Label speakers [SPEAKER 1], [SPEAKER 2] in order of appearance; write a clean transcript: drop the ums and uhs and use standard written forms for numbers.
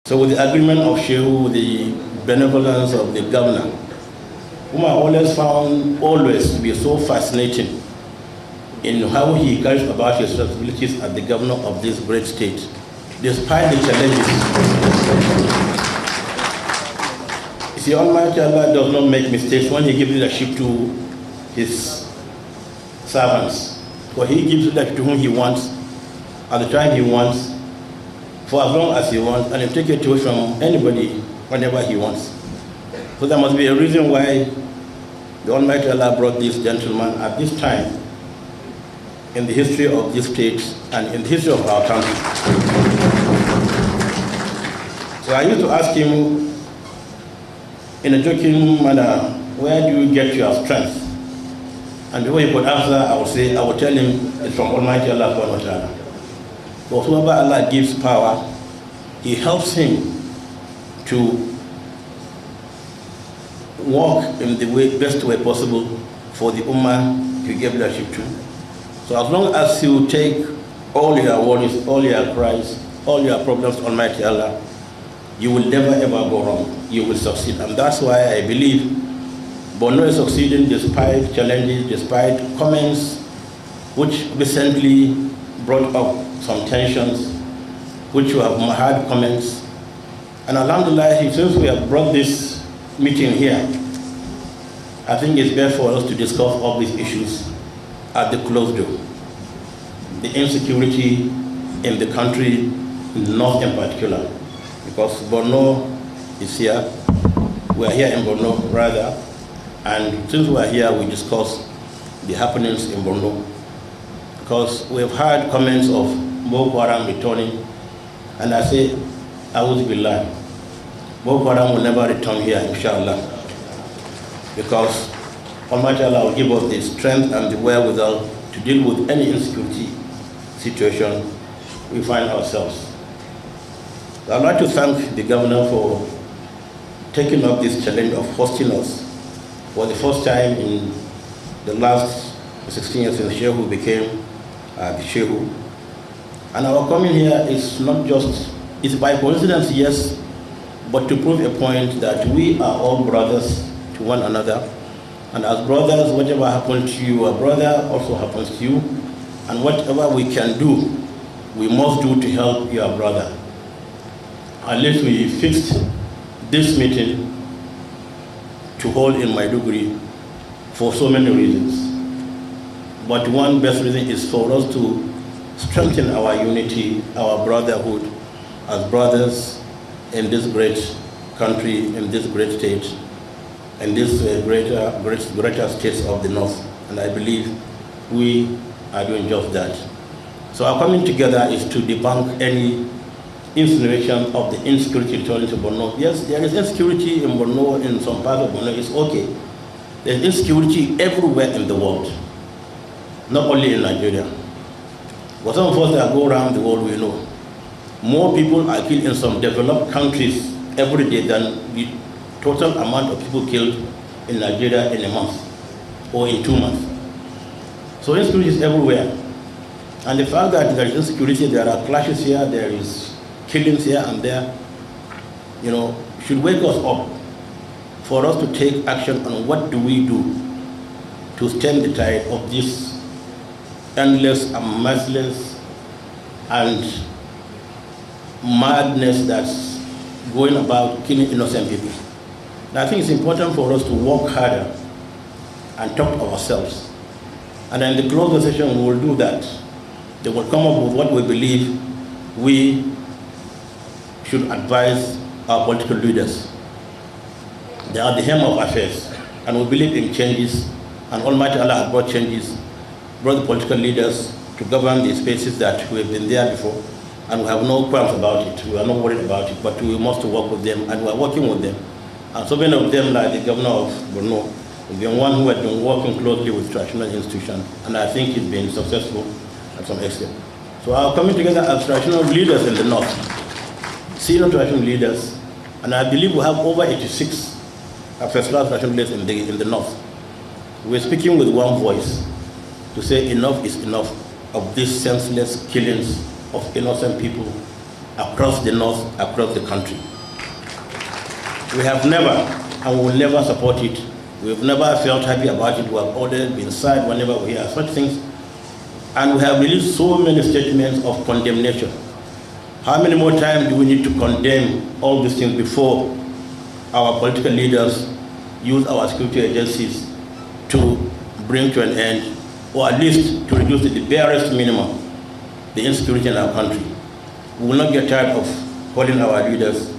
[SPEAKER 1] So with the agreement of Shehu, the benevolence of the governor, whom I always found to be so fascinating in how he carries about his responsibilities as the governor of this great state, despite the challenges. You see, Almighty Allah does not make mistakes when he gives leadership to his servants. For he gives leadership to whom he wants, at the time he wants, for as long as he wants, and he'll take it away from anybody whenever he wants. So there must be a reason why the Almighty Allah brought this gentleman at this time in the history of this state and in the history of our country. So I used to ask him in a joking manner, where do you get your strength? And before he could answer, I would tell him it's from Almighty Allah subhanahu wa ta'ala. For whoever Allah gives power, he helps him to walk in the best way possible for the Ummah to give leadership to. So as long as you take all your worries, all your cries, all your problems to Almighty Allah, you will never ever go wrong. You will succeed. And that's why I believe Borno is succeeding despite challenges, despite comments which recently brought up some tensions, which we have had comments. And alhamdulillah, since we have brought this meeting here, I think it's best for us to discuss all these issues at the closed door. The insecurity in the country, in the north in particular, because Borno is here. We are here in Borno, rather, and since we are here, we discuss the happenings in Borno, because we have had comments of Boko Haram returning, and I say, A'udhu Billah, Boko Haram will never return here, inshallah, because Almighty Allah will give us the strength and the wherewithal to deal with any insecurity situation we find ourselves. I'd like to thank the governor for taking up this challenge of hosting us for the first time in the last 16 years since Shehu became the Shehu. And our coming here is not just, it's by coincidence, yes, but to prove a point that we are all brothers to one another. And as brothers, whatever happens to you, a brother also happens to you. And whatever we can do, we must do to help your brother. At least we fixed this meeting to hold in Maiduguri for so many reasons. But one best reason is for us to strengthen our unity, our brotherhood as brothers in this great country, in this great state, in this greater states of the north. And I believe we are doing just that. So our coming together is to debunk any insinuation of the insecurity returning to Borno. Yes, there is insecurity in Borno, in some parts of Borno, it's okay. There is insecurity everywhere in the world, not only in Nigeria. But some of us that go around the world, we know more people are killed in some developed countries every day than the total amount of people killed in Nigeria in a month or in 2 months. So insecurity is everywhere. And the fact that there is insecurity, there are clashes here, there is killings here and there, should wake us up for us to take action on what do we do to stem the tide of this endless and merciless and madness that's going about killing innocent people. And I think it's important for us to work harder and talk to ourselves. And in the closed session, we will do that. They will come up with what we believe we should advise our political leaders. They are the helm of affairs, and we believe in changes, and Almighty Allah has brought changes, brought the political leaders to govern the spaces that we have been there before, and we have no qualms about it. We are not worried about it, but we must work with them, and we are working with them. And so many of them, like the governor of Borno, has been one who has been working closely with traditional institutions, and I think it's been successful at some extent. So our coming together as traditional leaders in the north, senior traditional leaders, and I believe we have over 86 first-class traditional leaders in the north. We're speaking with one voice to say enough is enough of these senseless killings of innocent people across the north, across the country. We have never, and we will never support it. We have never felt happy about it. We have always been sad whenever we hear such things. And we have released so many statements of condemnation. How many more times do we need to condemn all these things before our political leaders use our security agencies to bring to an end, or at least to reduce the barest minimum, the insecurity in our country? We will not get tired of calling our leaders